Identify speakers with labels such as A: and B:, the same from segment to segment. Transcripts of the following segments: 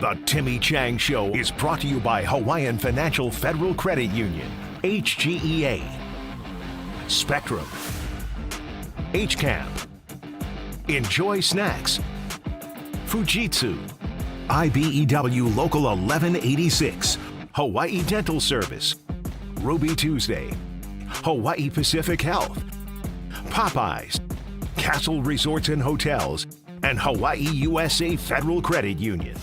A: The Timmy Chang Show is brought to you by Hawaiian Financial Federal Credit Union, HGEA, Spectrum, HCAMP, Enjoy Snacks, Fujitsu, IBEW Local 1186, Hawaii Dental Service, Ruby Tuesday, Hawaii Pacific Health, Popeyes, Castle Resorts and Hotels, and Hawaii USA Federal Credit Union.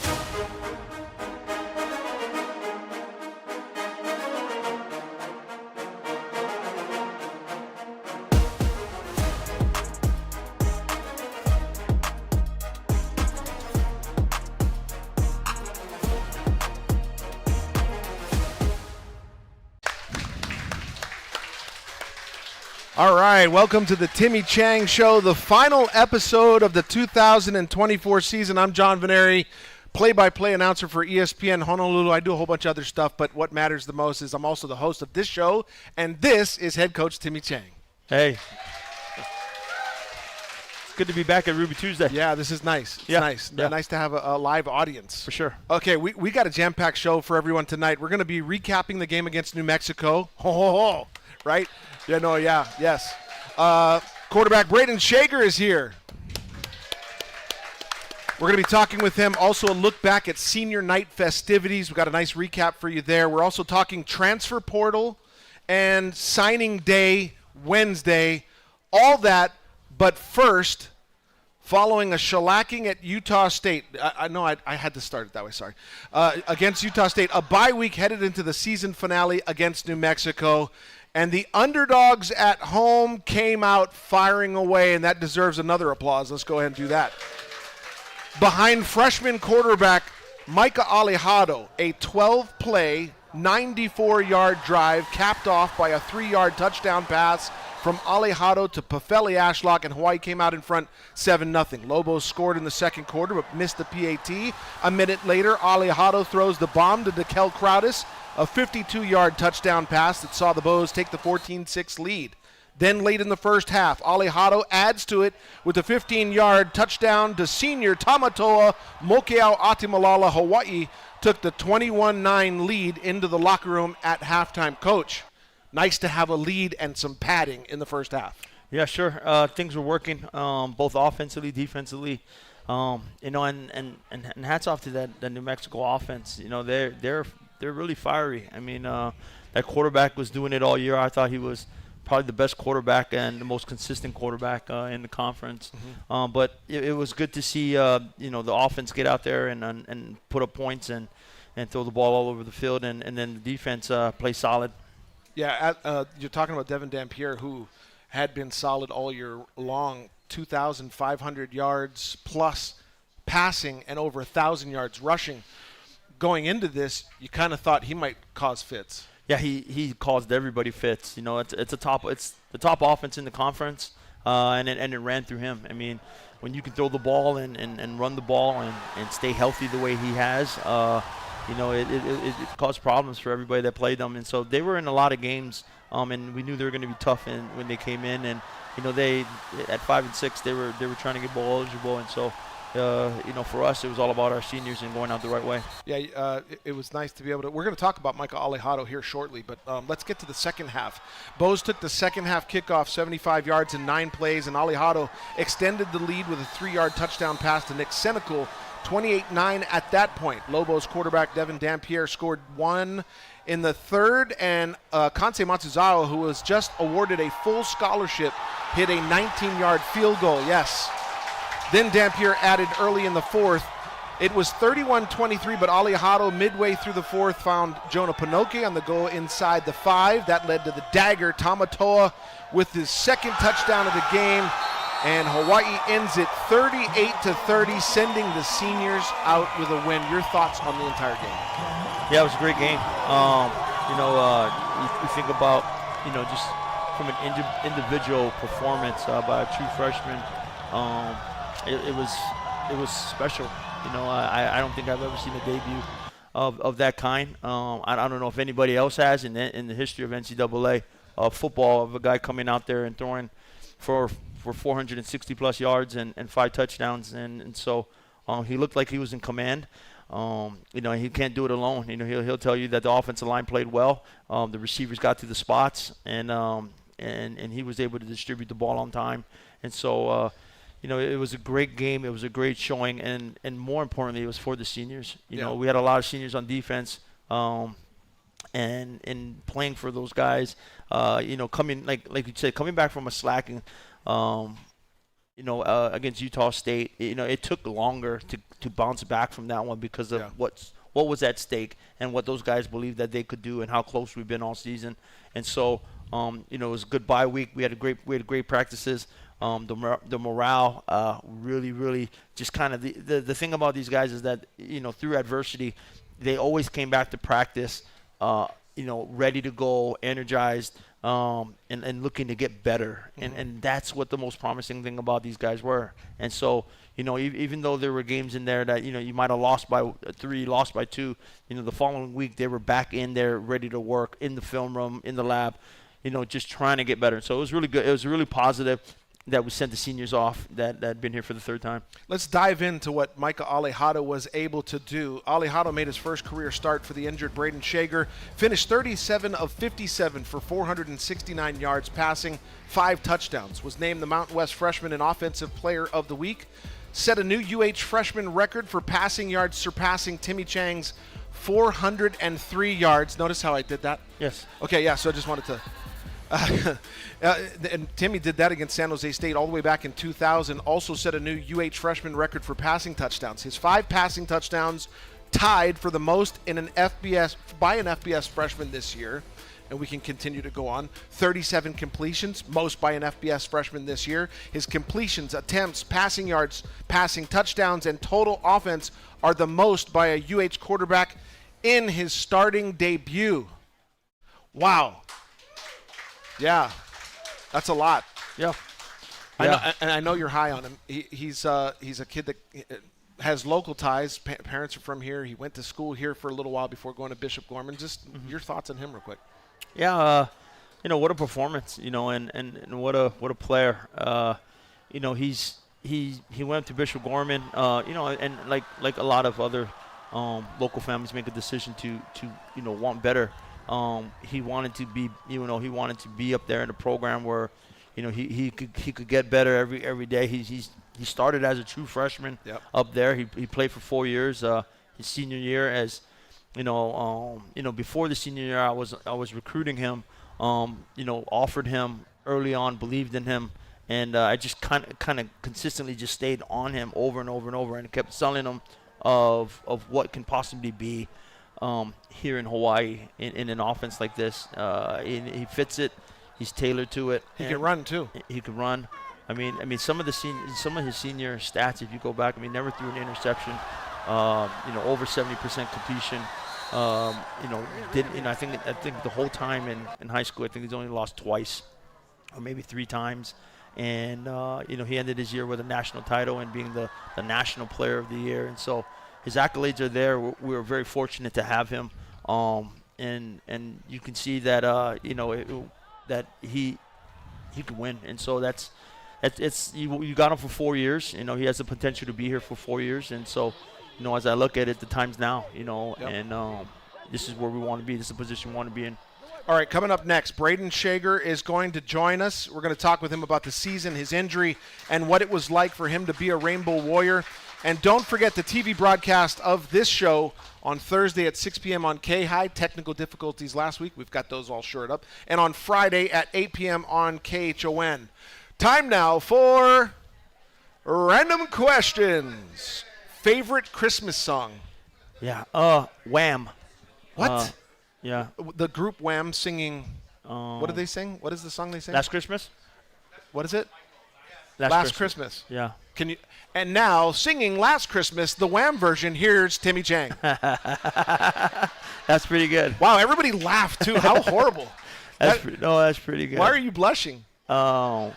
B: All right, welcome to the Timmy Chang Show, the final episode of the 2024 season. I'm John Veneri, play-by-play announcer for ESPN Honolulu. I do a whole bunch of other stuff, but what matters the most is I'm also the host of this show, and this is head coach Timmy Chang.
C: Hey. It's good to be back at Ruby Tuesday.
B: Yeah, this is nice. It's nice.
C: Yeah.
B: Nice to have a live audience.
C: For sure.
B: Okay, we got a jam-packed show for everyone tonight. We're going to be recapping the game against New Mexico. Right? Yes. Quarterback Braden Schager is here. We're going to be talking with him. Also a look back at senior night festivities. We've got a nice recap for you there. We're also talking transfer portal and signing day Wednesday. All that, but first, following a shellacking at Utah State. I know I had to start it that way, sorry. Against Utah State, a bye week headed into the season finale against New Mexico. And the underdogs at home came out firing away, and that deserves another applause. Let's go ahead and do that. Behind freshman quarterback Micah Alejado, a 12-play, 94-yard drive capped off by a 3-yard touchdown pass from Alejado to Pefeli Ashlock, and Hawaii came out in front 7-0. Lobos scored in the second quarter but missed the PAT. A minute later, Alejado throws the bomb to Dekel Crowdis, a 52-yard touchdown pass that saw the Bows take the 14-6 lead. Then late in the first half, Alejado adds to it with a 15-yard touchdown to senior Tamatoa Mokeau Atimalala. Hawaii took the 21-9 lead into the locker room at halftime. Coach, nice to have a lead and some padding in the first half.
C: Yeah, sure. Things were working both offensively, defensively. And hats off to that New Mexico offense. They're really fiery. I mean, that quarterback was doing it all year. I thought he was probably the best quarterback and the most consistent quarterback in the conference. Mm-hmm. But it was good to see, the offense get out there and put up points and throw the ball all over the field, and then the defense play solid.
B: Yeah, you're talking about Devin Dampier, who had been solid all year long, 2,500 yards plus passing and over 1,000 yards rushing. Going into this, you kind of thought he might cause fits.
C: Yeah, he caused everybody fits. It's the top offense in the conference, and it ran through him. I mean, when you can throw the ball and run the ball and stay healthy the way he has, it caused problems for everybody that played them. And so they were in a lot of games, and we knew they were going to be tough when they came in. And they at 5-6 they were trying to get bowl eligible, and so. For us, it was all about our seniors and going out the right way.
B: Yeah, it was nice to be able to. We're going to talk about Micah Alejado here shortly, but let's get to the second half. Bows took the second half kickoff, 75 yards in 9 plays, and Alejado extended the lead with a 3-yard touchdown pass to Nick Senecal, 28-9 at that point. Lobos quarterback Devin Dampier scored 1 in the third, and Kansei Matsuzawa, who was just awarded a full scholarship, hit a 19-yard field goal. Yes. Then Dampier added early in the fourth. It was 31-23, but Alejado midway through the fourth found Jonah Pinoque on the goal inside the 5. That led to the dagger. Tamatoa with his second touchdown of the game, and Hawaii ends it 38-30, sending the seniors out with a win. Your thoughts on the entire game?
C: Yeah, it was a great game. You think about, just from an individual performance by a true freshman. It was special. I don't think I've ever seen a debut of that kind. I don't know if anybody else has in the history of NCAA football, of a guy coming out there and throwing for 460 plus yards and 5 touchdowns, and so he looked like he was in command. He can't do it alone. He'll tell you that the offensive line played well. The receivers got to the spots, and he was able to distribute the ball on time. And so, it was a great game. It was a great showing, and more importantly, it was for the seniors. We had a lot of seniors on defense, and playing for those guys. Coming like you said, coming back from a slacking. Against Utah State, it took longer to bounce back from that one because of what was at stake and what those guys believed that they could do and how close we've been all season. And so, it was a good bye week. We had great practices. The morale really, really just kind of the thing about these guys is that through adversity, they always came back to practice, ready to go, energized. And looking to get better. And that's what the most promising thing about these guys were. And so, even though there were games in there that, you might have lost by 3, lost by 2, the following week they were back in there ready to work in the film room, in the lab, just trying to get better. So it was really good. It was really positive that we sent the seniors off that had been here for the 3rd time.
B: Let's dive into what Micah Alejado was able to do. Alejado made his first career start for the injured Brayden Schager, finished 37 of 57 for 469 yards passing, 5 touchdowns, was named the Mountain West Freshman and Offensive Player of the Week, set a new UH freshman record for passing yards, surpassing Timmy Chang's 403 yards. Notice how I did that?
C: Yes.
B: Okay, yeah, so I just wanted to... and Timmy did that against San Jose State all the way back in 2000. Also set a new UH freshman record for passing touchdowns. His 5 passing touchdowns tied for the most in an FBS freshman this year. And we can continue to go on. 37 completions, most by an FBS freshman this year. His completions, attempts, passing yards, passing touchdowns, and total offense are the most by a UH quarterback in his starting debut. Wow. Yeah, that's a lot.
C: Yeah.
B: I know you're high on him. He's a kid that has local ties. Parents are from here. He went to school here for a little while before going to Bishop Gorman. Just your thoughts on him real quick.
C: Yeah, what a performance, and what a player. He went to Bishop Gorman, and like a lot of other local families make a decision to want better. He wanted to be up there in a program where, he could get better every day. He started as a true freshman up there. He played for 4 years. His senior year, as before the senior year, I was recruiting him. Offered him early on, believed in him, and I just kind of consistently just stayed on him over and over and over, and kept selling him of what can possibly be. Here in Hawaii in an offense like this. He fits it. He's tailored to it.
B: He can run too.
C: He can run. I mean some of his senior stats, if you go back, never threw an interception. Over 70% completion. I think the whole time in high school, I think he's only lost twice or maybe 3 times. And he ended his year with a national title and being the national player of the year. And so his accolades are there. We were very fortunate to have him, and you can see that that he could win. And so you got him for 4 years. He has the potential to be here for 4 years. And so, as I look at it, the time's now. And this is where we want to be. This is the position we want to be in.
B: All right, coming up next, Brayden Schager is going to join us. We're going to talk with him about the season, his injury, and what it was like for him to be a Rainbow Warrior. And don't forget the TV broadcast of this show on Thursday at 6 p.m. on K-High. Technical difficulties last week. We've got those all shored up. And on Friday at 8 p.m. on KHON. Time now for Random Questions. Favorite Christmas song?
C: Yeah, Wham.
B: What?
C: Yeah.
B: The group Wham singing. What do they sing? What is the song they sing?
C: Last Christmas?
B: What is it?
C: Last
B: Christmas.
C: Yeah.
B: Can you? And now, singing Last Christmas, the Wham version, here's Timmy Chang.
C: That's pretty good.
B: Wow, everybody laughed, too. How horrible.
C: That's pretty good.
B: Why are you blushing?
C: Oh.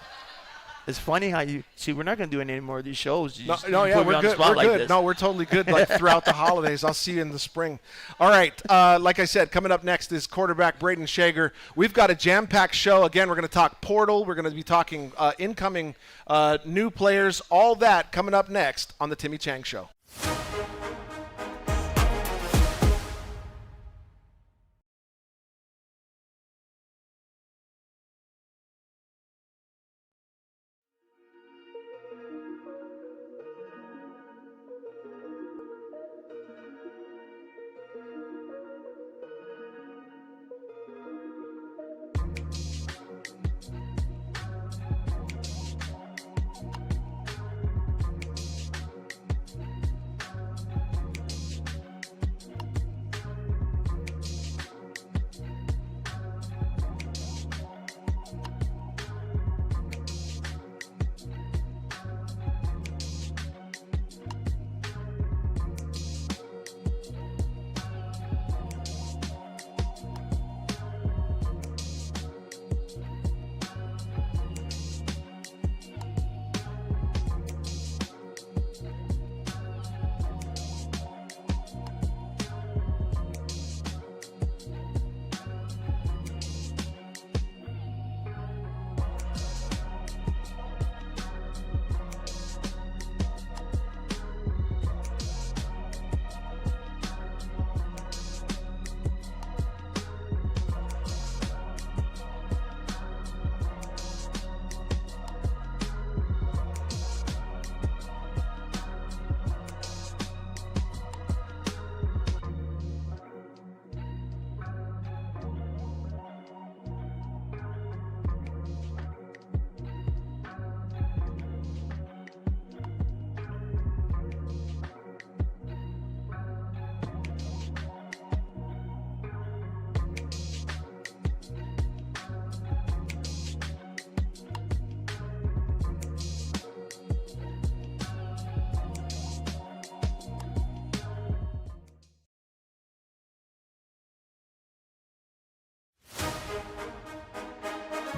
C: It's funny how you – see, we're not going to do any more of these shows.
B: We're good. We're good. No, we're totally good throughout the holidays. I'll see you in the spring. All right. Like I said, coming up next is quarterback Brayden Schager. We've got a jam-packed show. Again, we're going to talk portal. We're going to be talking incoming new players. All that coming up next on the Timmy Chang Show.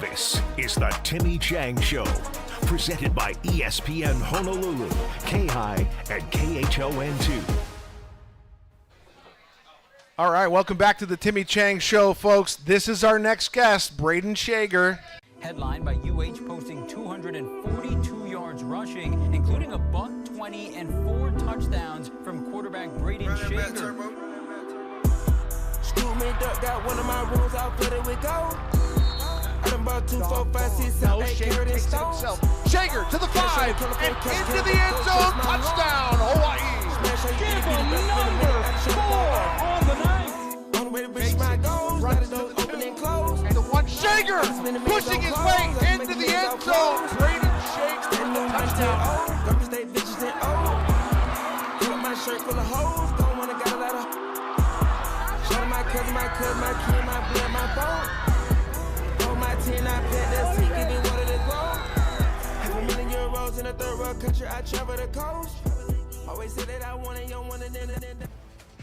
A: This is the Timmy Chang Show, presented by ESPN Honolulu, K-High, and KHON2.
B: All right, welcome back to the Timmy Chang Show, folks. This is our next guest, Braden Schager.
D: Headlined by UH posting 242 yards rushing, including a $120 and 4 touchdowns from quarterback Brayden Schager.
E: Scoop me duck, got one of my rooms, I'll put it with gold. I done bought 2, 4, 5, 6, 7, 8 carrots and stones.
B: Schager to the 5 and into the end zone. Touchdown, Hawaii.
D: Give him number 4 on the night.
E: On the way to reach my goals, got the doors open and close.
B: And the one Schager pushing his way into the end zone. Braden Schager, touchdown.
E: Garbage day bitches and old. Pull up my shirt full of hoes, don't wanna got a lot of. Shout out my cousin, my kid, my blood, my bone. On my 10, I plant that seed, give me water to grow. €500,000 in a third world country, I travel the coast. Always say that I want it, you want it, then.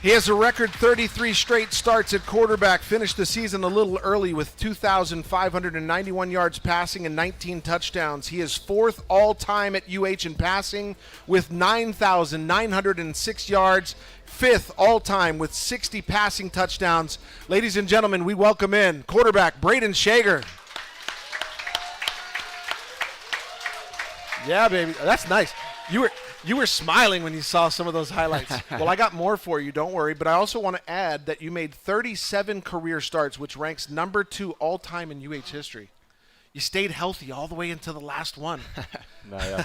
B: He has a record 33 straight starts at quarterback, finished the season a little early with 2,591 yards passing and 19 touchdowns. He is 4th all-time at UH in passing with 9,906 yards, 5th all-time with 60 passing touchdowns. Ladies and gentlemen, we welcome in quarterback Braden Schager. Yeah, baby. That's nice. You were smiling when you saw some of those highlights. Well, I got more for you, don't worry. But I also want to add that you made 37 career starts, which ranks number 2 all-time in UH history. You stayed healthy all the way into the last one.
F: Yeah.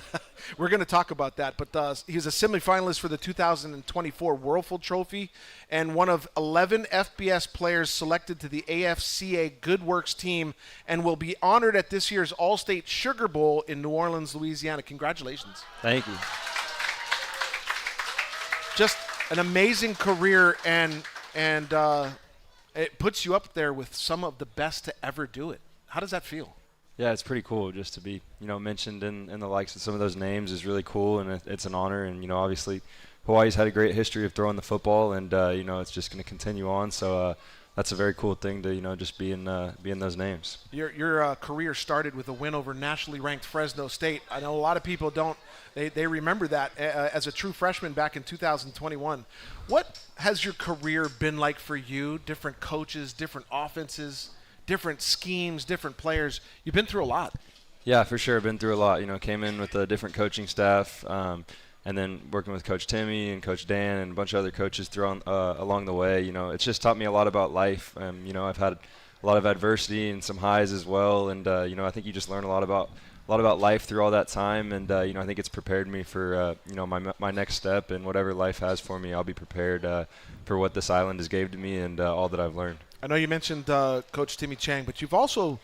B: We're going to talk about that. But he was a semifinalist for the 2024 Whirlpool Trophy and one of 11 FBS players selected to the AFCA Good Works team and will be honored at this year's All-State Sugar Bowl in New Orleans, Louisiana. Congratulations.
F: Thank you.
B: Just an amazing career, and it puts you up there with some of the best to ever do it. How does that feel?
F: Yeah, it's pretty cool just to be, mentioned in the likes of some of those names is really cool, and it's an honor. And, obviously Hawaii's had a great history of throwing the football, and, it's just going to continue on. So that's a very cool thing to, just be in those names.
B: Your career started with a win over nationally ranked Fresno State. I know a lot of people don't. They remember that as a true freshman back in 2021. What has your career been like for you? Different coaches, different offenses, different schemes, different players. You've been through a lot.
F: Yeah, for sure. Been through a lot. Came in with a different coaching staff, and then working with Coach Timmy and Coach Dan and a bunch of other coaches along the way. It's just taught me a lot about life. I've had a lot of adversity and some highs as well, and I think you just learn a lot about life through all that time, and I think it's prepared me for my next step, and whatever life has for me, I'll be prepared for what this island has gave to me and all that I've learned.
B: I know you mentioned Coach Timmy Chang, but you've also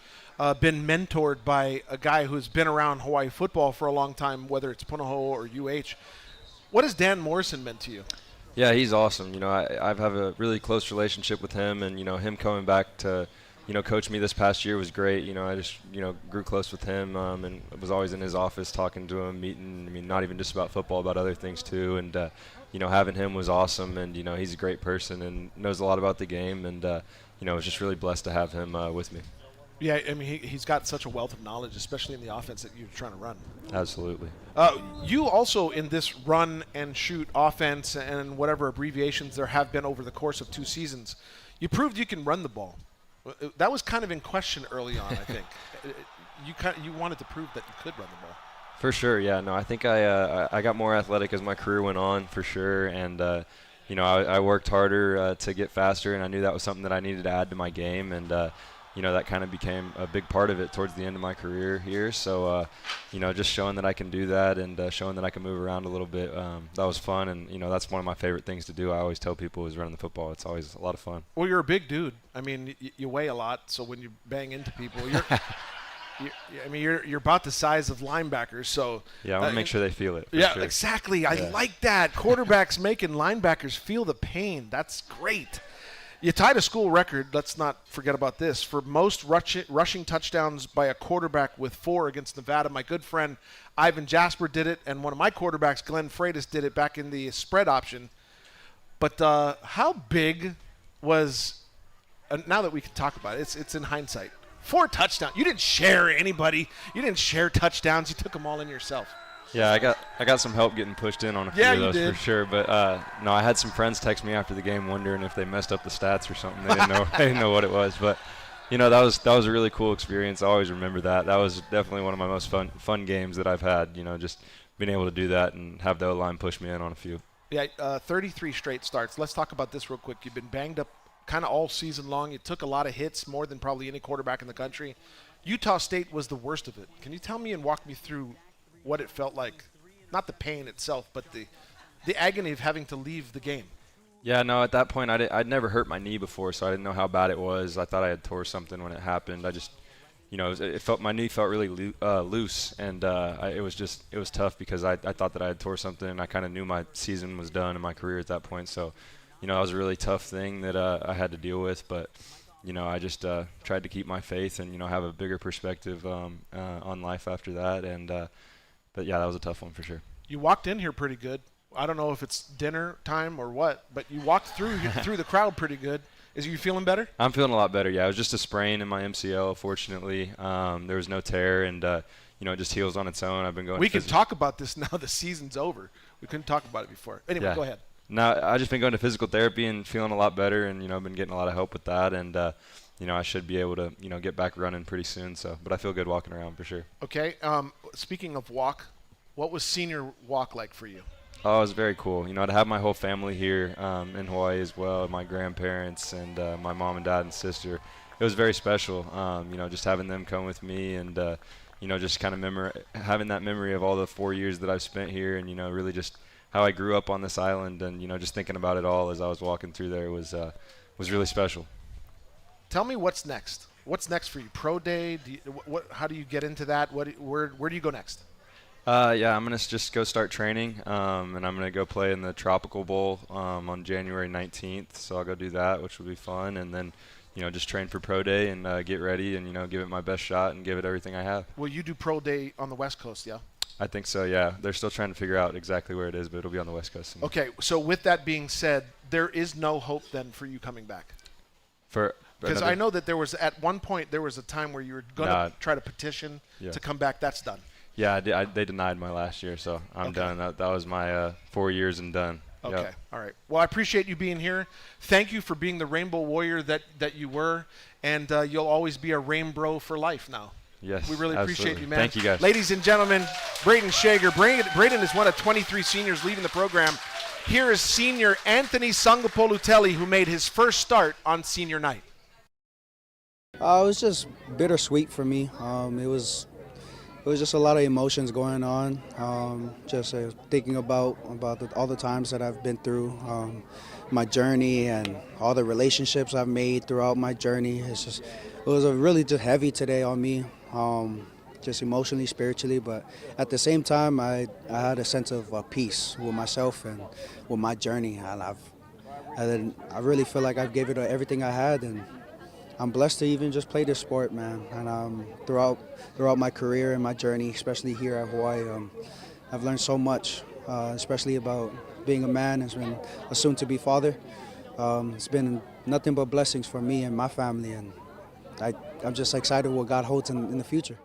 B: been mentored by a guy who's been around Hawaii football for a long time, whether it's Punahou or UH. What has Dan Morrison meant to you?
F: Yeah, he's awesome. I've have a really close relationship with him, and him coming back to coach me this past year was great. I just, grew close with him and was always in his office talking to him, meeting, not even just about football, about other things too. And, having him was awesome, and, he's a great person and knows a lot about the game, and, I was just really blessed to have him with me.
B: Yeah, he's got such a wealth of knowledge, especially in the offense that you're trying to run.
F: Absolutely.
B: You also, in this run and shoot offense and whatever abbreviations there have been over the course of 2 seasons, you proved you can run the ball. That was kind of in question early on, I think. You wanted to prove that you could run the ball.
F: For sure, yeah. No, I think I got more athletic as my career went on, for sure. And, I worked harder to get faster, and I knew that was something that I needed to add to my game. And, that kind of became a big part of it towards the end of my career here. So, just showing that I can do that and showing that I can move around a little bit, that was fun. And, that's one of my favorite things to do. I always tell people is running the football. It's always a lot of fun.
B: Well, you're a big dude. I mean, you weigh a lot, so when you bang into people, you're about the size of linebackers. So
F: yeah, I want to make sure they feel it.
B: Yeah,
F: sure.
B: Exactly. I like that. Quarterbacks making linebackers feel the pain. That's great. You tied a school record, let's not forget about this, for most rushing touchdowns by a quarterback with 4 against Nevada. My good friend Ivan Jasper did it, and one of my quarterbacks, Glenn Freitas, did it back in the spread option. But how big was, now that we can talk about it, it's in hindsight, 4 touchdowns. You didn't share anybody. You didn't share touchdowns. You took them all in yourself.
F: Yeah, I got some help getting pushed in on a few of those for sure. But no, I had some friends text me after the game wondering if they messed up the stats or something. They didn't know. They didn't know what it was. But that was a really cool experience. I always remember that. That was definitely one of my most fun games that I've had. Just being able to do that and have the O-line push me in on a few.
B: Yeah, 33 straight starts. Let's talk about this real quick. You've been banged up kind of all season long. You took a lot of hits, more than probably any quarterback in the country. Utah State was the worst of it. Can you tell me and walk me through what it felt like? Not the pain itself, but the agony of having to leave the game.
F: Yeah, no, at that point I'd never hurt my knee before, so I didn't know how bad it was. I thought I had tore something when it happened. I just, my knee felt really loose, and it was tough because I thought that I had tore something, and I kind of knew my season was done in my career at that point. So, it was a really tough thing that I had to deal with, but I just tried to keep my faith and have a bigger perspective on life after that, and but yeah, that was a tough one for sure.
B: You walked in here pretty good. I don't know if it's dinner time or what, but you walked through the crowd pretty good. Is you feeling better?
F: I'm feeling a lot better, yeah. It was just a sprain in my MCL, fortunately. There was no tear, and it just heals on its own. I've been going.
B: We can talk about this now. The season's over. We couldn't talk about it before. Anyway,
F: yeah.
B: Go ahead.
F: No, I've just been going to physical therapy and feeling a lot better, and I've been getting a lot of help with that, and I should be able to get back running pretty soon. So, but I feel good walking around for sure.
B: Okay. Speaking of walk, what was senior walk like for you?
F: Oh, it was very cool. To have my whole family here in Hawaii as well, my grandparents and my mom and dad and sister. It was very special. Just having them come with me and just kind of having that memory of all the 4 years that I've spent here, and really just how I grew up on this island, and just thinking about it all as I was walking through there was really special.
B: Tell me what's next. What's next for you? Pro day? How do you get into that? Where do you go next?
F: Yeah, I'm going to just go start training, and I'm going to go play in the Tropical Bowl on January 19th. So I'll go do that, which will be fun, and then just train for pro day and get ready and give it my best shot and give it everything I have.
B: Will you do pro day on the West Coast? Yeah.
F: I think so. Yeah, they're still trying to figure out exactly where it is, but it'll be on the West Coast.
B: Okay, so with that being said, there is no hope then for you coming back. Because I know that there was at one point there was a time where you were going to try to petition to come back. That's done.
F: Yeah, they denied my last year, so I'm done. That was my 4 years and done.
B: Okay,
F: Yep.
B: All right. Well, I appreciate you being here. Thank you for being the Rainbow Warrior that you were, and you'll always be a Rainbow for life now.
F: Yes,
B: we really appreciate you, man.
F: Thank you, guys.
B: Ladies and gentlemen, Brayden Schager. Brayden is one of 23 seniors leaving the program. Here is senior Anthony Sangapolutelli, who made his first start on senior night.
G: It was just bittersweet for me. It was just a lot of emotions going on. Just thinking about all the times that I've been through, my journey, and all the relationships I've made throughout my journey. It was really just heavy today on me, just emotionally, spiritually. But at the same time, I had a sense of peace with myself and with my journey. And I really feel like I've gave it everything I had, and I'm blessed to even just play this sport, man. And throughout my career and my journey, especially here at Hawaii, I've learned so much, especially about being a man and being a soon-to-be father. It's been nothing but blessings for me and my family, and I'm just excited what God holds in the future.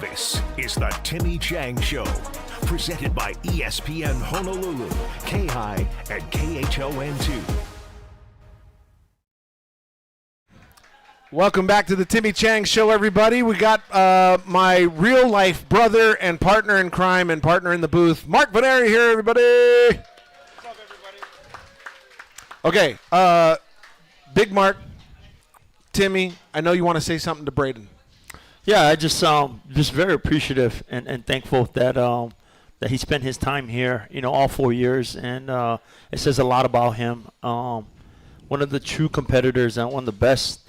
A: This is the Timmy Chang Show, presented by ESPN Honolulu, K-High, and KHON2.
B: Welcome back to the Timmy Chang Show, everybody. We got my real-life brother and partner in crime and partner in the booth, Mark Veneri here, everybody.
H: What's up, everybody?
B: Okay, Big Mark, Timmy, I know you want to say something to Braden.
C: Yeah, I just very appreciative and thankful that that he spent his time here, all 4 years, and it says a lot about him. One of the true competitors and one of the best,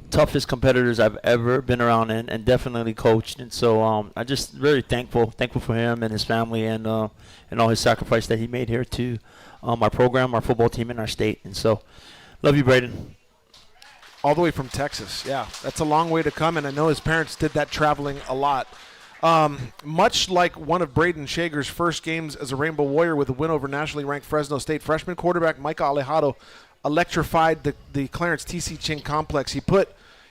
C: toughest competitors I've ever been around and definitely coached. And so I'm just very thankful for him and his family and all his sacrifice that he made here to our program, our football team, and our state. And so, love you, Braden.
B: All the way from Texas. Yeah, that's a long way to come, and I know his parents did that traveling a lot. Much like one of Brayden Schager's first games as a Rainbow Warrior with a win over nationally ranked Fresno State, freshman quarterback Micah Alejado electrified the Clarence T.C. Ching complex.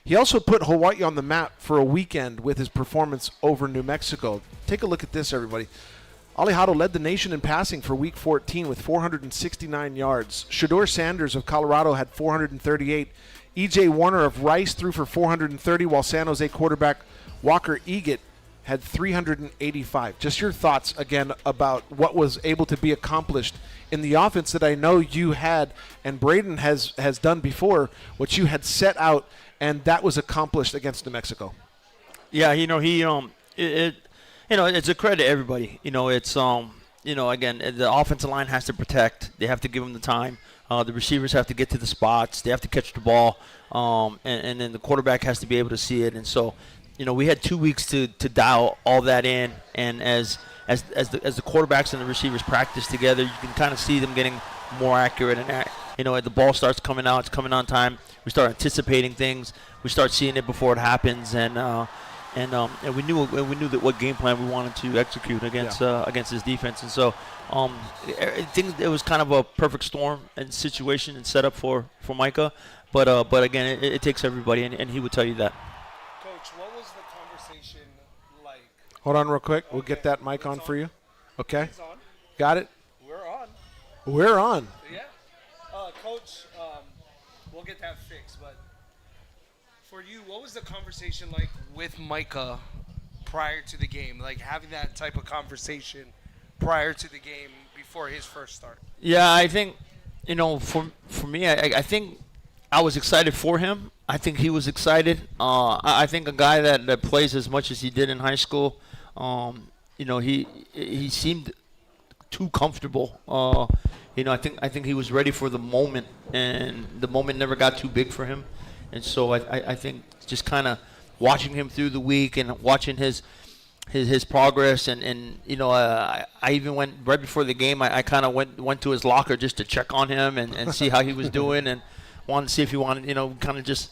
B: He also put Hawaii on the map for a weekend with his performance over New Mexico. Take a look at this, everybody. Alejado led the nation in passing for Week 14 with 469 yards. Shedeur Sanders of Colorado had 438. E.J. Warner of Rice threw for 430, while San Jose quarterback Walker Eggett had 385. Just your thoughts, again, about what was able to be accomplished in the offense that I know you had and Braden has done before, what you had set out, and that was accomplished against New Mexico.
C: Yeah, it's a credit to everybody. It's again, the offensive line has to protect. They have to give them the time. The receivers have to get to the spots. They have to catch the ball, and then the quarterback has to be able to see it. And so, we had 2 weeks to dial all that in. And as the quarterbacks and the receivers practice together, you can kind of see them getting more accurate. And the ball starts coming out. It's coming on time. We start anticipating things. We start seeing it before it happens. And we knew that what game plan we wanted to execute against this defense. And so it was kind of a perfect storm and situation and setup for Micah. But again, it takes everybody, and he would tell you that.
H: Coach, what was the conversation like?
B: Hold on real quick. We'll get that mic on for you. Okay.
H: It's on.
B: Got it?
H: We're on.
B: We're on.
H: Yeah. Coach, we'll get that fixed. But for you, what was the conversation like with Micah prior to the game? Like having that type of conversation prior to the game before his first start?
C: Yeah, I think, for me, I think I was excited for him. I think he was excited. I think a guy that plays as much as he did in high school, he seemed too comfortable. I think he was ready for the moment, and the moment never got too big for him. And so I think just kind of watching him through the week and watching his progress, and I even went right before the game. I kind of went to his locker just to check on him and see how he was doing, and wanted to see if he wanted, kind of just,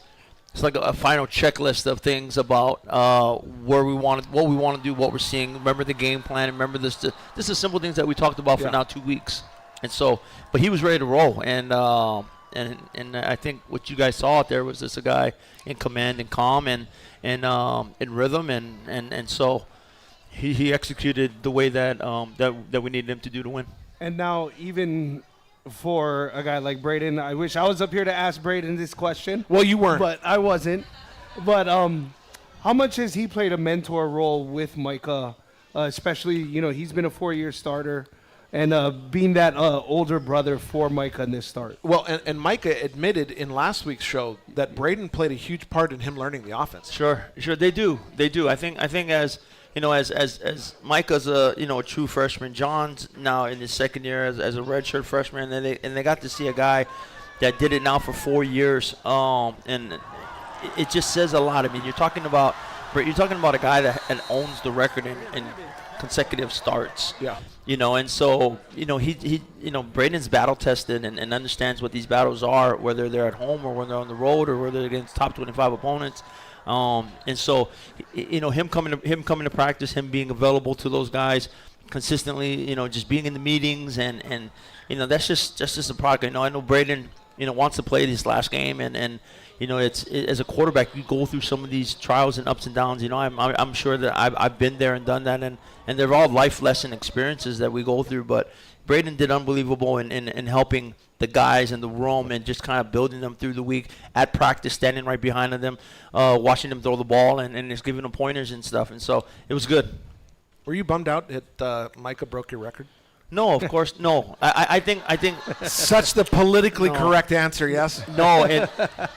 C: it's like a final checklist of things about what we want to do, what we're seeing. Remember the game plan. Remember this is simple things that we talked about for now 2 weeks. And so, but he was ready to roll, and I think what you guys saw out there was just a guy in command and calm and in rhythm, and so he executed the way that we needed him to do to win.
H: And now, even for a guy like Braden, I wish I was up here to ask Braden this question.
B: Well, you weren't.
H: But I wasn't. But how much has he played a mentor role with Micah, especially, he's been a 4-year starter, and being that older brother for Micah in this start?
B: Well, and Micah admitted in last week's show that Braden played a huge part in him learning the offense.
C: Sure, they do. I think as Micah's a true freshman, John's now in his second year as a redshirt freshman, and they got to see a guy that did it now for 4 years, and it just says a lot. I mean, you're talking about a guy that owns the record in consecutive starts.
B: Yeah.
C: And so he Braden's battle tested and understands what these battles are, whether they're at home or when they're on the road or whether they're against top 25 opponents. And so, him coming to practice, him being available to those guys consistently, just being in the meetings and that's just a product. I know Braden, wants to play this last game, and as a quarterback, you go through some of these trials and ups and downs. I'm sure that I've been there and done that, and they're all life lesson experiences that we go through. But Brayden did unbelievable in helping the guys in the room and just kind of building them through the week at practice, standing right behind them, watching them throw the ball and just giving them pointers and stuff. And so it was good.
B: Were you bummed out that Micah broke your record?
C: No, of course, no. I think
B: such the politically correct answer. Yes.
C: No, and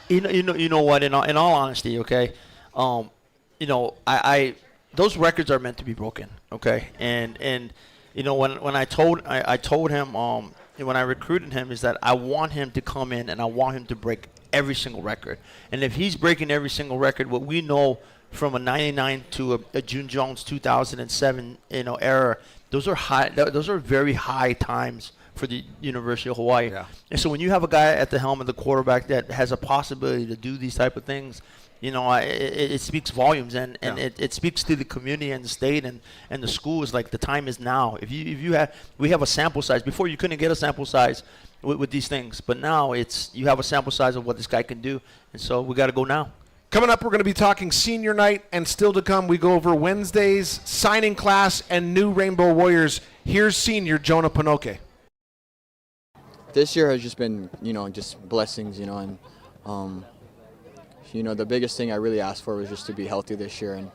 C: you know what? In all honesty, okay, I those records are meant to be broken, okay, and when I told him when I recruited him is that I want him to come in and I want him to break every single record, and if he's breaking every single record, what we know from a 99 to a June Jones 2007 era. Those are high. Those are very high times for the University of Hawaii.
B: Yeah.
C: And so when you have a guy at the helm of the quarterback that has a possibility to do these type of things, it speaks volumes, and it speaks to the community and the state and the schools. Like the time is now. We have a sample size. Before you couldn't get a sample size with these things, but now you have a sample size of what this guy can do, and so we got to go now.
B: Coming up, we're going to be talking senior night, and still to come, we go over Wednesday's signing class and new Rainbow Warriors. Here's senior Jonah Pinoke.
I: This year has just been, just blessings, and, the biggest thing I really asked for was just to be healthy this year. And,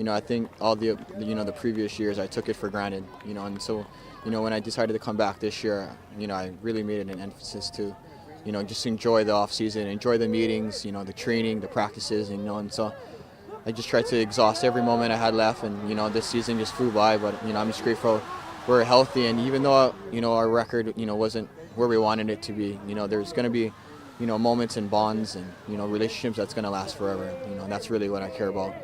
I: I think all the previous years I took it for granted, and so, when I decided to come back this year, I really made it an emphasis to, just enjoy the off season, enjoy the meetings, the training, the practices, and so I just tried to exhaust every moment I had left, and this season just flew by. But I'm just grateful we're healthy, and even though our record wasn't where we wanted it to be, there's going to be moments and bonds and relationships that's going to last forever. And that's really what I care about.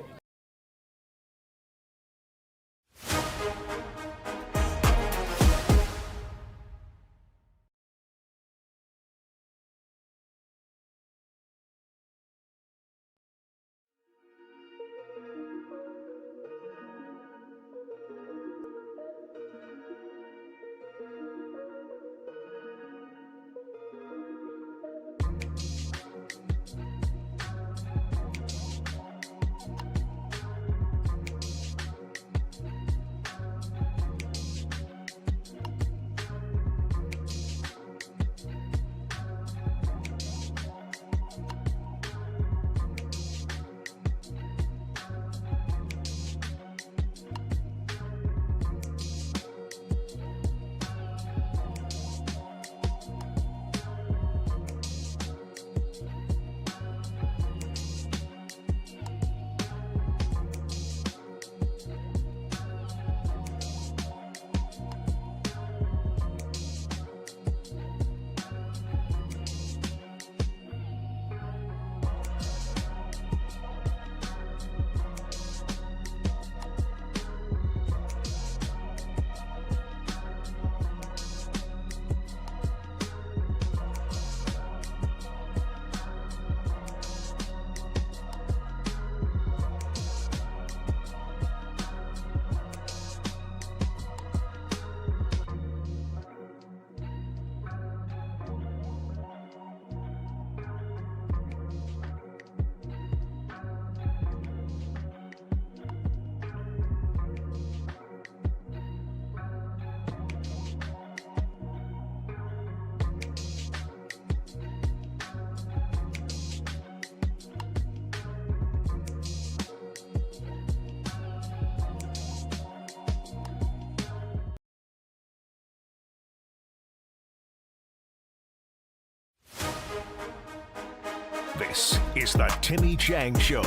A: This is the Timmy Chang Show,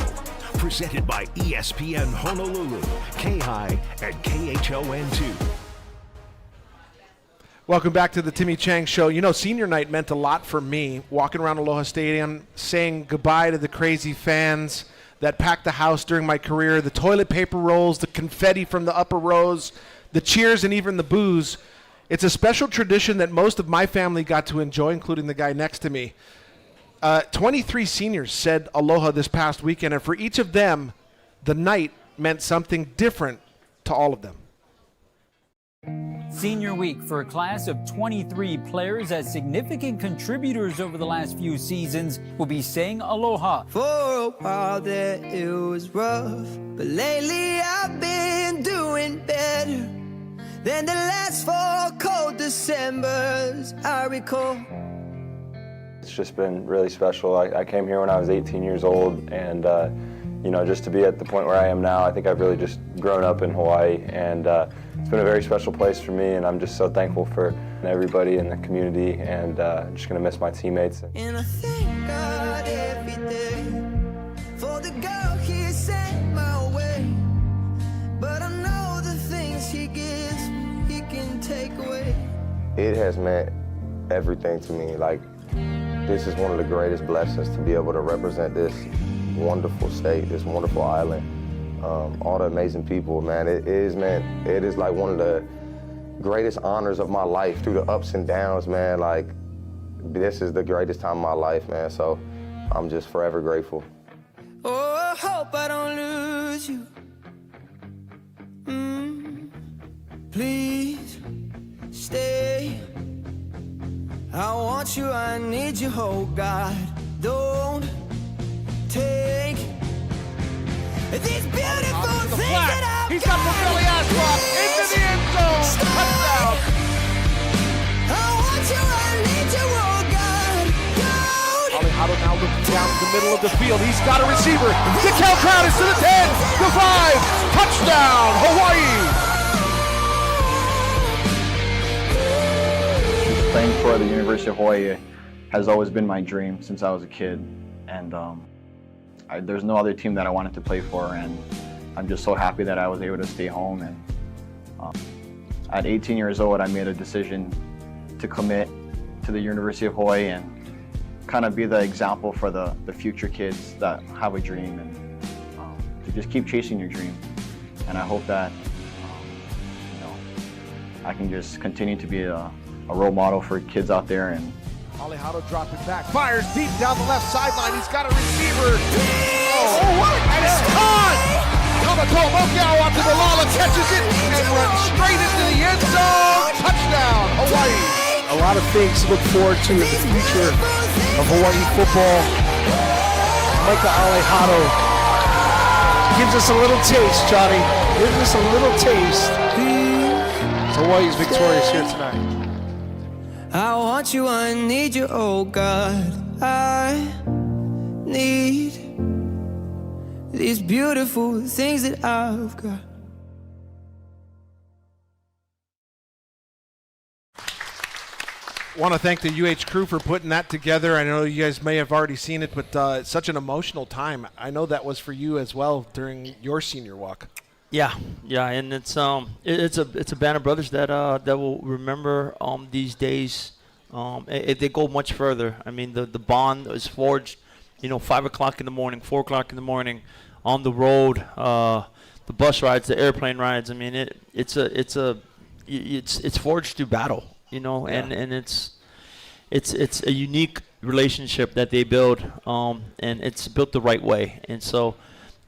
A: presented by ESPN Honolulu, K-High, and KHON2.
B: Welcome back to the Timmy Chang Show. Senior night meant a lot for me, walking around Aloha Stadium, saying goodbye to the crazy fans that packed the house during my career, the toilet paper rolls, the confetti from the upper rows, the cheers, and even the booze. It's a special tradition that most of my family got to enjoy, including the guy next to me. 23 seniors said aloha this past weekend, and for each of them, the night meant something different to all of them.
D: Senior week for a class of 23 players as significant contributors over the last few seasons will be saying aloha.
E: For a while there it was rough, but lately I've been doing better than the last 4 cold Decembers I recall.
F: It's just been really special. I came here when I was 18 years old, and you know, just to be at the point where I am now, I think I've really just grown up in Hawaii, and it's been a very special place for me, and I'm just so thankful for everybody in the community, and I'm just gonna miss my teammates.
E: And I thank God every day for the girl He sent my way, but I know the things He gives, He can take away.
J: It has meant everything to me. Like, this is one of the greatest blessings to be able to represent this wonderful state, this wonderful island, all the amazing people, man. It is like one of the greatest honors of my life through the ups and downs, man. Like, this is the greatest time of my life, man. So I'm just forever grateful.
E: Oh, I hope I don't lose you. Please stay. I want you, I need you, oh God. Don't take these beautiful things that I've
B: He's got the Billy Ashcroft into the end zone. Touchdown.
E: I want you, I need you, oh God. Don't.
B: Alejado now looking down the middle of the field. He's got a receiver. Dekel Crowders to the 10, the 5. Touchdown, Hawaii.
I: Playing for the University of Hawaii has always been my dream since I was a kid, and there's no other team that I wanted to play for, and I'm just so happy that I was able to stay home. And at 18 years old, I made a decision to commit to the University of Hawaii and kind of be the example for the future kids that have a dream, and to just keep chasing your dream. And I hope that I can just continue to be a role model for kids out there. And
B: Alejado dropping back, fires deep down the left sideline. He's got a receiver. And it's caught! Yamato Mokiao onto the Lala, catches it, and runs straight into the end zone. Touchdown, Hawaii.
H: A lot of things to look forward to in the future of Hawaii football. Micah Alejado gives us a little taste, Johnny. Gives us a little taste. Hawaii's victorious here tonight.
E: I want you, I need you, oh God. I need these beautiful things that I've got.
B: Want to thank the UH crew for putting that together. I know you guys may have already seen it, but it's such an emotional time. I know that was for you as well during your senior walk.
C: Yeah, and it's a band of brothers that will remember these days. They go much further. I mean, the bond is forged, 5 o'clock in the morning, 4 o'clock in the morning, on the road, the bus rides, the airplane rides. I mean, it's forged through battle, and it's a unique relationship that they build, and it's built the right way. And so,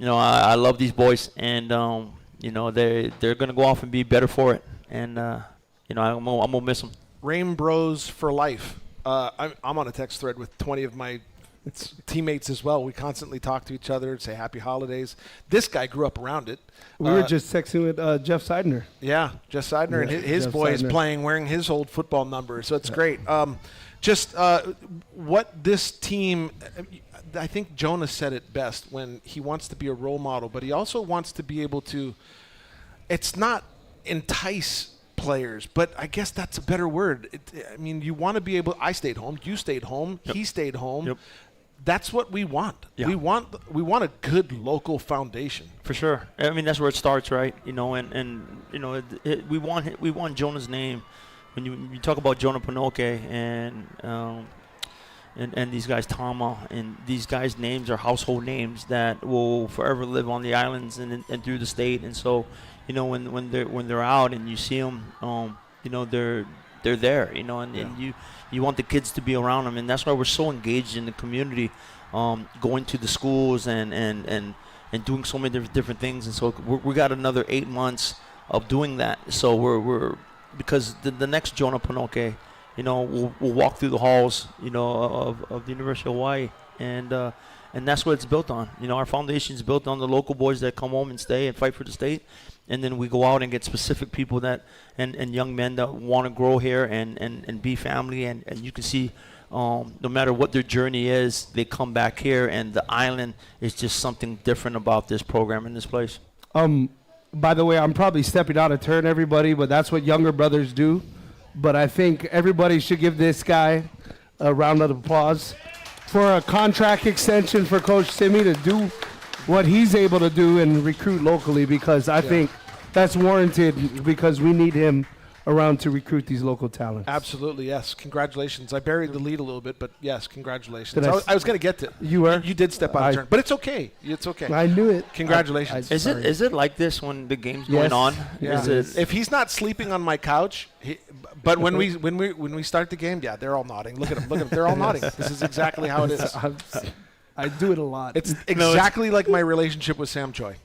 C: I love these boys, and they're gonna go off and be better for it. And I'm gonna miss them.
B: Rain Bros for life. I'm on a text thread with 20 of my teammates as well. We constantly talk to each other, say happy holidays. This guy grew up around it.
H: We were just texting with Jeff Seidner.
B: Yeah, Jeff Seidner, and his
H: Jeff
B: boy is
H: Seidner.
B: playing, wearing his old football number, so it's great. What this team, I think Jonas said it best when he wants to be a role model, but he also wants to be able to, it's not entice players, but I guess that's a better word. You want to be able, I stayed home, you stayed home,
C: Yep.
B: he stayed home.
C: Yep.
B: That's what we want.
C: Yeah.
B: We want a good local foundation.
C: For sure. I mean, that's where it starts, right? We want Jonah's name. When you talk about Jonah Pinoke and these guys, Tama, and these guys' names are household names that will forever live on the islands and through the state. And so, when they're out and you see them, they're there, and you want the kids to be around them, and that's why we're so engaged in the community, going to the schools and doing so many different things. And so we got another 8 months of doing that. So we're because the next Jonah Pinoque, will walk through the halls, of the University of Hawaii, and that's what it's built on. Our foundation is built on the local boys that come home and stay and fight for the state, and then we go out and get specific people and young men that want to grow here and be family, and you can see. No matter what their journey is, they come back here, and the island is just something different about this program in this place.
H: By the way, I'm probably stepping out of turn, everybody, but that's what younger brothers do. But I think everybody should give this guy a round of applause for a contract extension for Coach Timmy to do what he's able to do and recruit locally, because I think that's warranted, because we need him around to recruit these local talents.
B: Absolutely, yes. Congratulations. I buried the lead a little bit, but yes, congratulations. I
H: Did
B: was going to get to
H: You were?
B: You did step out of turn, but it's okay. It's okay.
H: I knew it.
B: Congratulations.
C: Is it like this when the game's going on?
B: Yeah. If he's not sleeping on my couch, but when we start the game, they're all nodding. Look at them. They're all nodding. This is exactly how it is.
H: I do it a lot.
B: It's exactly like my relationship with Sam Choi.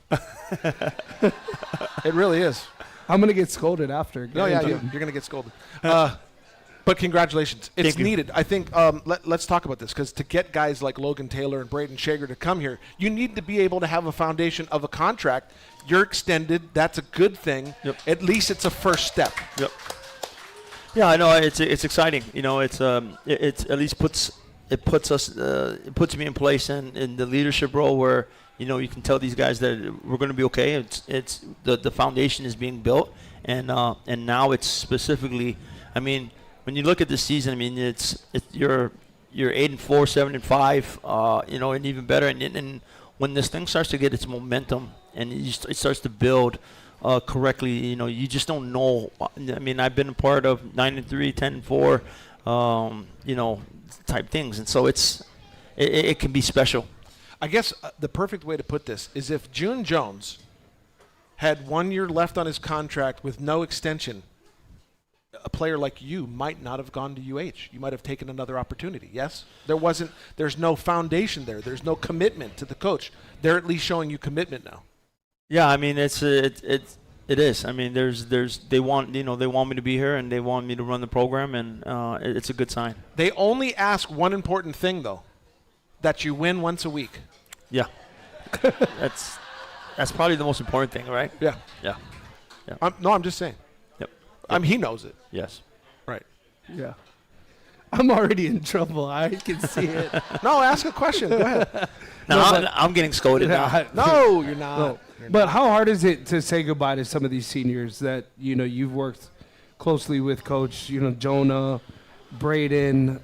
B: It really is.
H: I'm going to get scolded after.
B: No, you're going to get scolded. But congratulations. It's needed. I think let's talk about this, because to get guys like Logan Taylor and Brayden Schager to come here, you need to be able to have a foundation of a contract. You're extended. That's a good thing.
C: Yep.
B: At least it's a first step.
C: Yep. Yeah, I know. It's exciting. It's at least puts me in place in the leadership role where you can tell these guys that we're going to be okay. It's the foundation is being built, and now it's specifically. I mean, when you look at the season, I mean it's you're 8-4, 7-5, and even better. And when this thing starts to get its momentum and it starts to build correctly, you just don't know. I mean, I've been a part of 9-3, 10-4, type things, and so it can be special.
B: I guess the perfect way to put this is if June Jones had 1 year left on his contract with no extension, a player like you might not have gone to UH. You might have taken another opportunity. Yes? There's no foundation there. There's no commitment to the coach. They're at least showing you commitment now.
C: Yeah, I mean it is. I mean they want me to be here, and they want me to run the program, and it's a good sign.
B: They only ask one important thing though, that you win once a week.
C: Yeah. That's probably the most important thing, right?
B: Yeah.
C: Yeah.
B: I'm just saying.
C: Yep.
B: He knows it.
C: Yes.
B: Right.
H: Yeah. I'm already in trouble. I can see it.
B: No, ask a question. Go ahead.
C: I'm getting scolded now.
B: No, you're not.
H: No. But how hard is it to say goodbye to some of these seniors that you've worked closely with, Coach? Jonah, Brayden,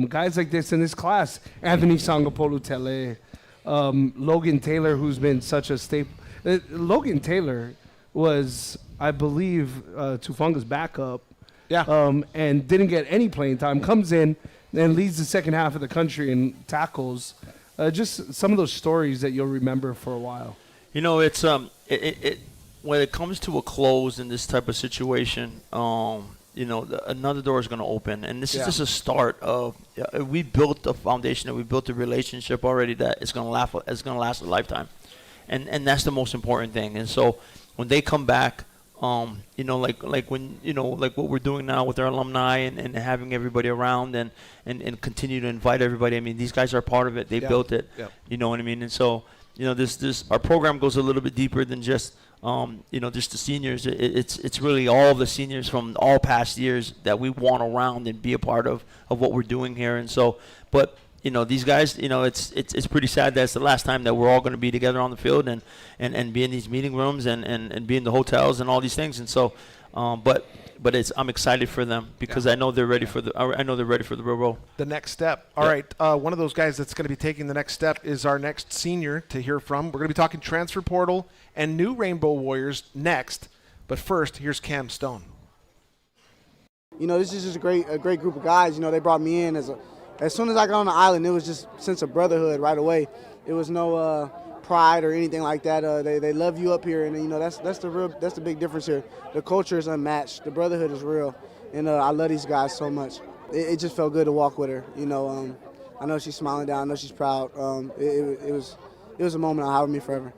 H: guys like this in this class, Anthony Sangapolu-Tele, Logan Taylor, who's been such a staple. Logan Taylor was, I believe, Tufanga's backup.
B: Yeah.
H: And didn't get any playing time. Comes in and leads the second half of the country and tackles. Just some of those stories that you'll remember for a while.
C: It's when it comes to a close in this type of situation, another door is going to open, and this is just a start of. We built a foundation, and we built a relationship already that is going to last. It's going to last a lifetime, and that's the most important thing. And so when they come back, like what we're doing now with our alumni and having everybody around and continue to invite everybody. I mean, these guys are part of it. They built it.
B: Yeah.
C: You know what I mean? And so. This our program goes a little bit deeper than just just the seniors. It's really all the seniors from all past years that we want around and be a part of what we're doing here. And so, but these guys, it's pretty sad that it's the last time that we're all going to be together on the field and be in these meeting rooms and be in the hotels and all these things. And so, but I'm excited for them because I know they're ready for the real role.
B: The next step. All right. One of those guys that's going to be taking the next step is our next senior to hear from. We're going to be talking transfer portal and new Rainbow Warriors next. But first, here's Cam Stone.
K: This is just a great group of guys. They brought me in as soon as I got on the island, it was just sense of brotherhood right away. It was no pride or anything like that. They love you up here, and that's the big difference here. The culture is unmatched. The brotherhood is real, and I love these guys so much. It just felt good to walk with her. I know she's smiling down. I know she's proud. It was a moment I'll have with me forever.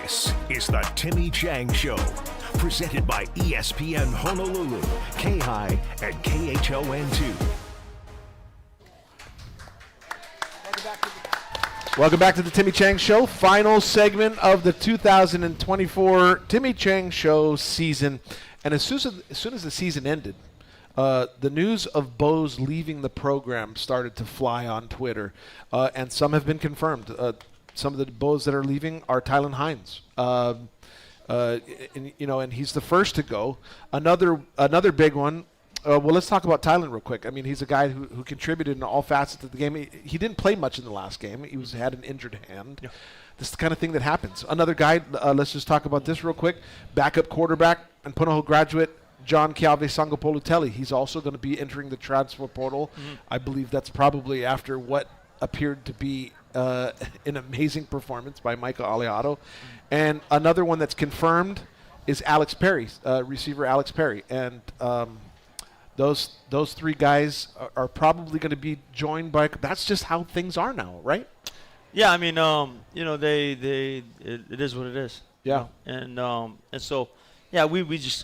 A: This is the Timmy Chang Show, presented by ESPN Honolulu, K-High, and KHON2.
B: Welcome back to the Timmy Chang Show, final segment of the 2024 Timmy Chang Show season. And as soon as the season ended, the news of Bo's leaving the program started to fly on Twitter, and some have been confirmed. Some of the Bo's that are leaving are Tylen Hines, and he's the first to go. Another big one. Well, let's talk about Tylen real quick. I mean, he's a guy who contributed in all facets of the game. He didn't play much in the last game. He had an injured hand. Yeah. This is the kind of thing that happens. Another guy. Let's just talk about this real quick. Backup quarterback and Punahou graduate John Kiave Sangapolutelli. He's also going to be entering the transfer portal. Mm-hmm. I believe that's probably after what appeared to be an amazing performance by Micah Alejado. And another one that's confirmed is Alex Perry, receiver Alex Perry. And those three guys are probably going to be joined by. That's just how things are now, right?
C: Yeah, I mean, it is what it is.
B: Yeah.
C: And so, yeah, we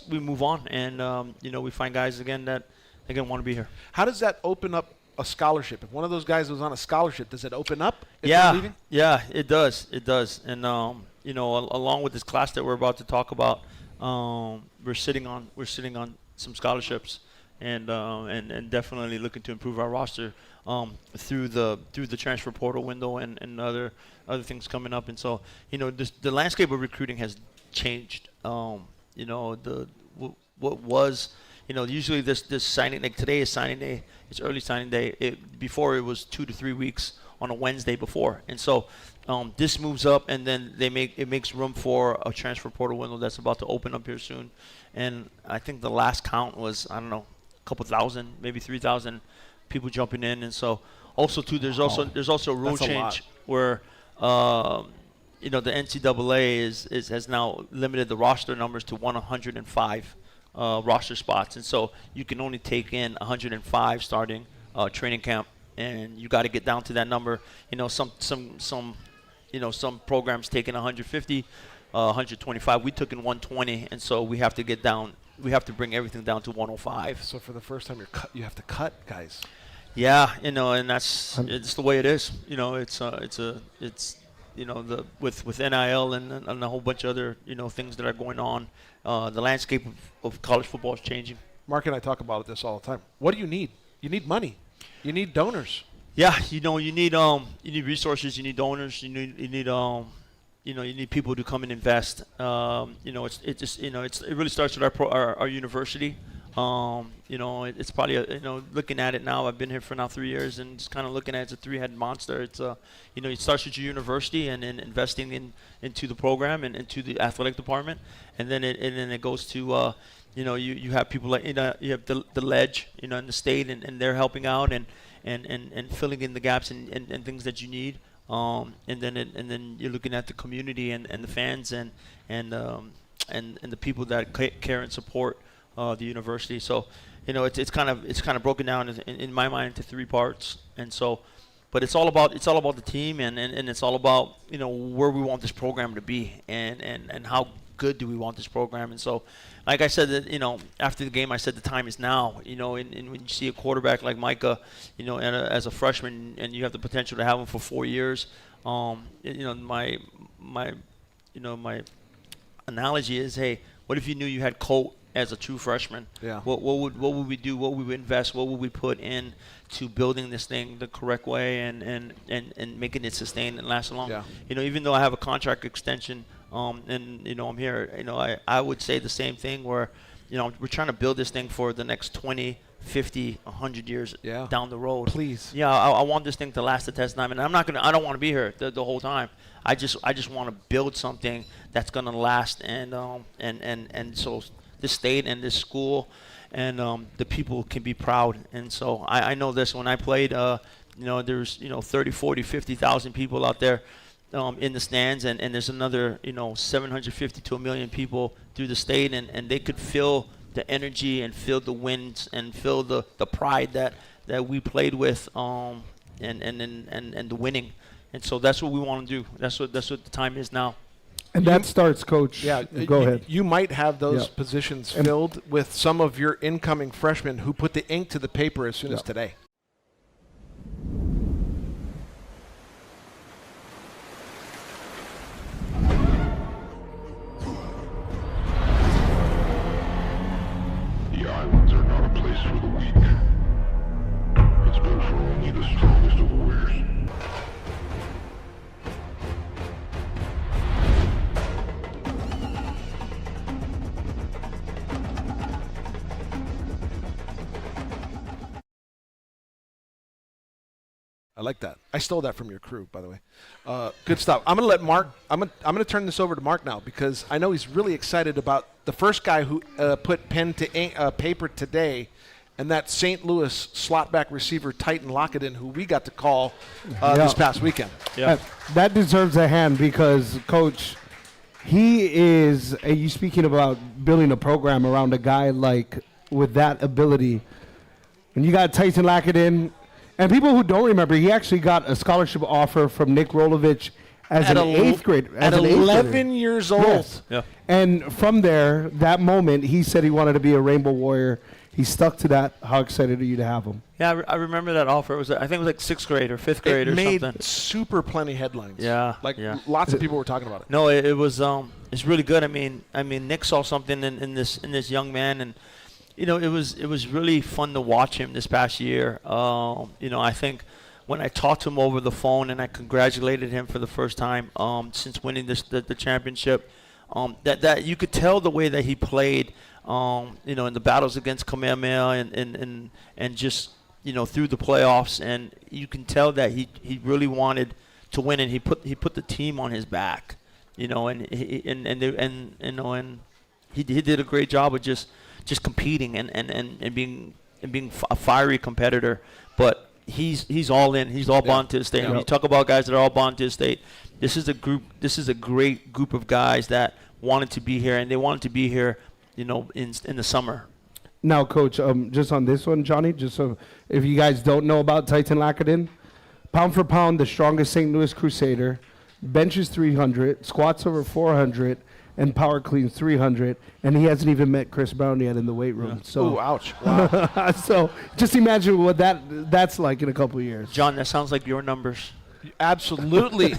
C: move on, and we find guys again that again want to be here.
B: How does that open up a scholarship? If one of those guys was on a scholarship, does it open up? If
C: yeah,
B: they're leaving?
C: Yeah, it does. It does. And along with this class that we're about to talk about, we're sitting on some scholarships, and definitely looking to improve our roster through the transfer portal window and other things coming up. And so the landscape of recruiting has changed. What was usually this signing, like today is signing day, it's early signing day. Before it was 2 to 3 weeks on a Wednesday before, and so this moves up, and then it makes room for a transfer portal window that's about to open up here soon. And I think the last count was, I don't know, a couple thousand, maybe 3,000 people jumping in. And so also too, there's also a rule change where the NCAA has now limited the roster numbers to 105 roster spots, and so you can only take in 105 starting training camp, and you got to get down to that number. Some programs taking 150, 125. We took in 120, and so we have to get down. We have to bring everything down to 105.
B: So for the first time, you have to cut guys.
C: Yeah, and it's the way it is. With NIL and a whole bunch of other things that are going on, the landscape of college football is changing.
B: Mark and I talk about this all the time. What do you need? You need money. You need donors.
C: Yeah, you need resources. You need donors. You need people to come and invest. It really starts with our university. It's probably looking at it now. I've been here for now 3 years, and just kind of looking at it, it's a three-headed monster. It's it starts with your university and investing into the program and into the athletic department, and then it goes to you have people like you have the ledge in the state, and they're helping out and filling in the gaps and things that you need. And then you're looking at the community and the fans and the people that care and support the university. So it's kind of broken down in my mind into three parts. And so, but it's all about the team and it's all about where we want this program to be and how good do we want this program. And so, like I said, that after the game, I said the time is now. And when you see a quarterback like Micah, as a freshman, and you have the potential to have him for 4 years, my analogy is, hey, what if you knew you had Colt as a true freshman?
B: Yeah.
C: What would we do? What would we invest? What would we put in to building this thing the correct way and making it sustain and last long?
B: Yeah.
C: Even though I have a contract extension, and I'm here, I would say the same thing where, we're trying to build this thing for the next 20, 50, 100 years down the road.
B: Please.
C: Yeah, I want this thing to last the test of time, and I don't want to be here the whole time. I just want to build something that's gonna last, and so this state and this school and the people can be proud. And so I know this when I played, there's 30, 40, 50,000 people out there in the stands, and there's another 750 to 1 million people through the state, and they could feel the energy and feel the wins and feel the pride that we played with, and the winning. And so that's what we want to do. That's what the time is now.
L: And that starts, Coach.
B: Yeah,
L: go ahead.
B: You might have those
L: Yep.
B: positions filled with some of your incoming freshmen who put the ink to the paper as soon as today.
M: The islands are not a place for the weak. It's built for only the strongest of warriors.
B: I like that. I stole that from your crew, by the way. Good stuff. I'm going to let Mark. I'm going to turn this over to Mark now because I know he's really excited about the first guy who put pen to paper today, and that's St. Louis slot back receiver Titan Lockett, who we got to call this past weekend.
L: Yeah, that deserves a hand because, Coach, he is. You speaking about building a program around a guy like with that ability, and you got Tyson Lockett. And people who don't remember, he actually got a scholarship offer from Nick Rolovich as an eighth grader.
B: At 11 years old.
L: Yes. Yeah. And from there, that moment, he said he wanted to be a Rainbow Warrior. He stuck to that. How excited are you to have him?
C: Yeah, I remember that offer. I think it was like 6th grade or 5th grade or something.
B: It made super plenty headlines.
C: Yeah.
B: Lots of people were talking about it.
C: No, it was it's really good. I mean Nick saw something in this young man, and it was really fun to watch him this past year. I think when I talked to him over the phone and I congratulated him for the first time since winning the championship, that you could tell the way that he played, in the battles against Kamehameha and just through the playoffs, and you can tell that he really wanted to win, and he put the team on his back, and he did a great job of just competing and being a fiery competitor. But he's all in. He's all bond to the state. When you talk about guys that are all bond to the state, this is a great group of guys that wanted to be here, and they wanted to be here, in the summer.
L: Now, Coach, just on this one, Johnny, just so if you guys don't know about Titan Lockett, pound for pound, the strongest St. Louis Crusader, benches 300, squats over 400, and power cleans 300, and he hasn't even met Chris Brown yet in the weight room.
B: Yeah.
L: So,
B: ooh, ouch! Wow.
L: So just imagine what that's like in a couple of years.
C: John, that sounds like your numbers.
B: Absolutely.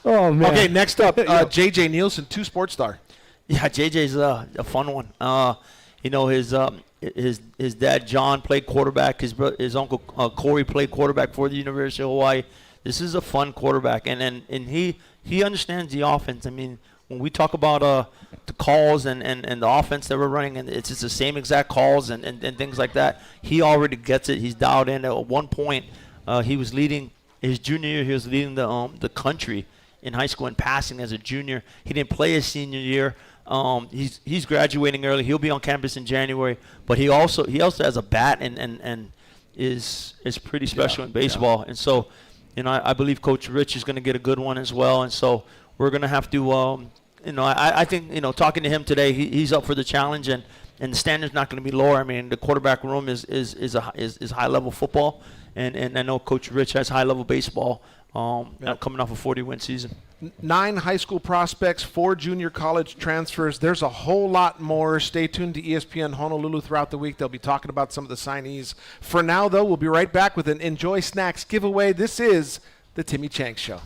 L: Oh man.
B: Okay, next up, JJ Nielsen, 2 Sports Star.
C: Yeah, JJ's a fun one. His dad John played quarterback. His uncle Corey played quarterback for the University of Hawaii. This is a fun quarterback, and he understands the offense. I mean, when we talk about the calls and the offense that we're running, and it's the same exact calls and things like that, he already gets it. He's dialed in. At one point, he was leading his junior year. He was leading the country in high school in passing as a junior. He didn't play his senior year. He's graduating early. He'll be on campus in January, but he also has a bat and is pretty special in baseball. And so, I believe Coach Rich is going to get a good one as well. And so we're going to have to, I think, talking to him today, he's up for the challenge, and the standard's not going to be lower. I mean, the quarterback room is high level football, and I know Coach Rich has high level baseball. Coming off a 40-win season.
B: 9 high school prospects, 4 junior college transfers. There's a whole lot more. Stay tuned to ESPN Honolulu throughout the week. They'll be talking about some of the signees. For now, though, we'll be right back with an Enjoy Snacks giveaway. This is the Timmy Chang Show.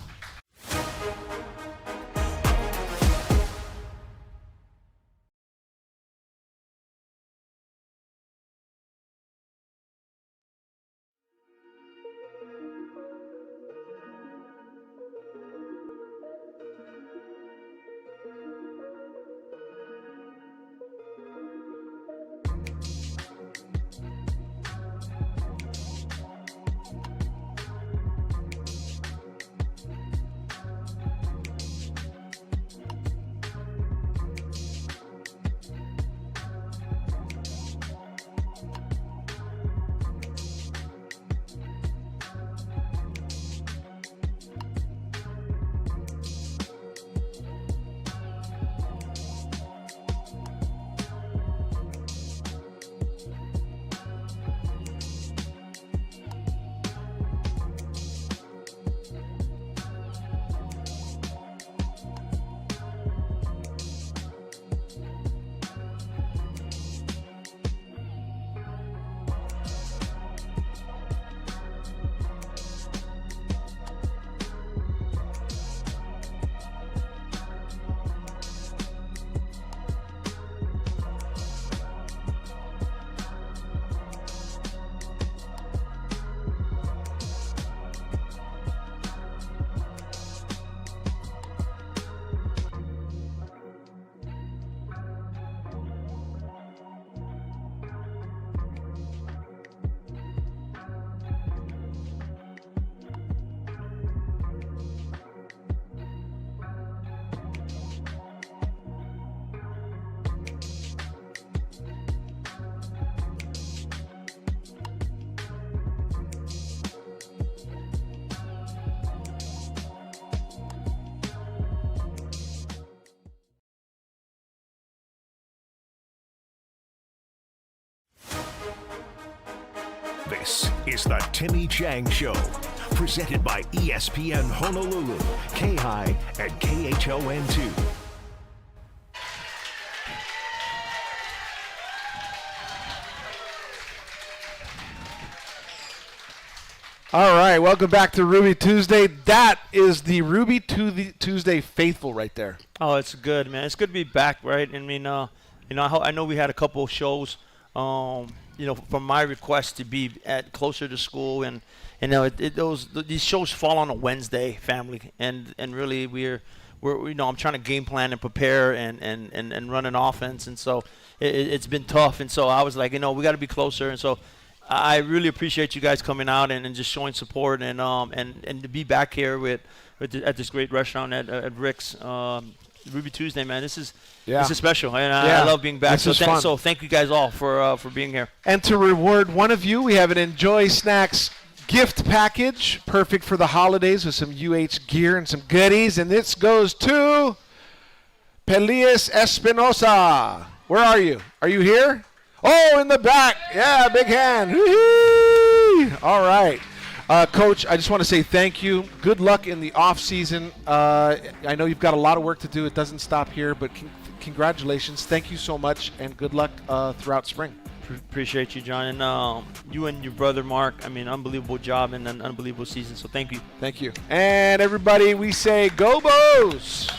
A: This is the Timmy Chang Show, presented by ESPN Honolulu, K-High, and KHON2.
B: All right, welcome back to Ruby Tuesday. That is the Ruby Tuesday faithful right there.
C: Oh, it's good, man. It's good to be back, right? I mean, I know we had a couple of shows, from my request to be closer to school, and these shows fall on a Wednesday, family, and really we're I'm trying to game plan and prepare and run an offense, and so it's been tough, and so I was like, we got to be closer, and so I really appreciate you guys coming out and just showing support and to be back here at this great restaurant at Rick's. Ruby Tuesday, man, this is special, and I love being back. So thank you guys all for being here.
B: And to reward one of you, we have an Enjoy Snacks gift package, perfect for the holidays with some UH gear and some goodies. And this goes to Pelias Espinosa. Where are you? Are you here? Oh, in the back. Yeah, big hand. Woo-hoo! All right. Coach, I just want to say thank you. Good luck in the off season. I know you've got a lot of work to do. It doesn't stop here, but congratulations. Thank you so much, and good luck throughout spring.
C: Appreciate you, John. And you and your brother, Mark, unbelievable job and an unbelievable season. So thank you.
B: Thank you. And everybody, we say go Bows.